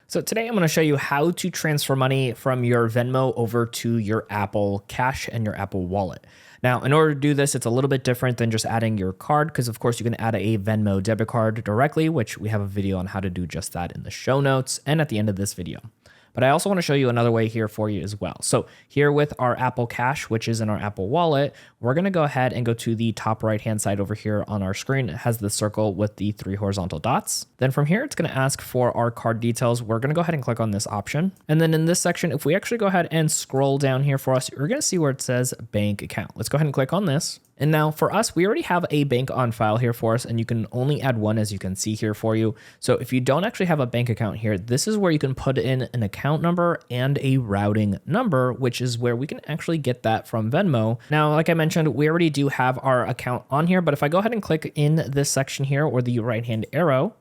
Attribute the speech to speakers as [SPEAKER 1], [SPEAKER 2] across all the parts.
[SPEAKER 1] So today I'm going to show you how to transfer money from your Venmo over to your Apple Cash and your Apple Wallet. Now, in order to do this, it's a little bit different than just adding your card because, of course, you can add a Venmo debit card directly, which we have a video on how to do just that in the show notes and at the end of this video. But I also want to show you another way here for you as well. So here with our Apple Cash, which is in our Apple Wallet, we're going to go ahead and go to the top right-hand side over here on our screen. It has the circle with the 3 horizontal dots. Then from here, it's going to ask for our card details. We're going to go ahead and click on this option. And then in this section, if we actually go ahead and scroll down here for us, you're going to see where it says bank account. Let's go ahead and click on this. And now for us, we already have a bank on file here for us, and you can only add one, as you can see here for you. So if you don't actually have a bank account here, this is where you can put in an account number and a routing number, which is where we can actually get that from Venmo. Now, like I mentioned, we already do have our account on here, but if I go ahead and click in this section here or the right-hand arrow,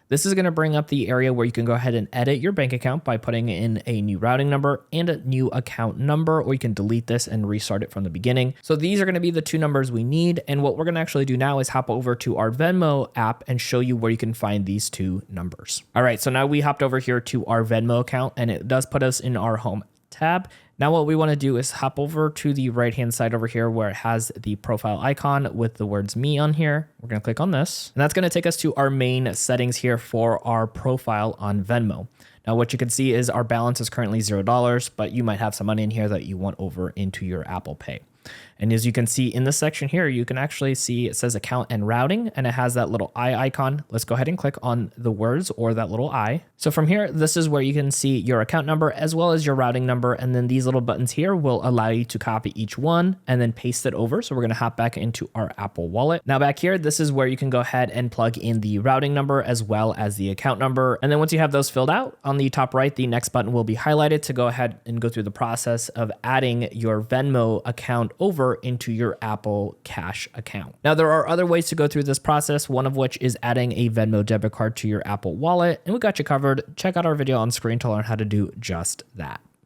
[SPEAKER 1] this is going to bring up the area where you can go ahead and edit your bank account by putting in a new routing number and a new account number, or you can delete this and restart it from the beginning. So these are going to be the 2 numbers we need. And what we're going to actually do now is hop over to our Venmo app and show you where you can find these 2 numbers. All right, so now we hopped over here to our Venmo account, and it does put us in our home tab. Now what we want to do is hop over to the right-hand side over here where it has the profile icon with the words me on here. We're going to click on this, and that's going to take us to our main settings here for our profile on Venmo. Now what you can see is our balance is currently $0, but you might have some money in here that you want over into your Apple Pay. And as you can see in this section here, you can actually see it says account and routing, and it has that little eye icon. Let's go ahead and click on the words or that little eye. So from here, this is where you can see your account number as well as your routing number. And then these little buttons here will allow you to copy each one and then paste it over. So we're going to hop back into our Apple Wallet. Now back here, this is where you can go ahead and plug in the routing number as well as the account number. And then once you have those filled out, on the top right, the next button will be highlighted to go ahead and go through the process of adding your Venmo account over into your Apple Cash account. Now, there are other ways to go through this process, one of which is adding a Venmo debit card to your Apple Wallet, and we got you covered. Check out our video on screen to learn how to do just that.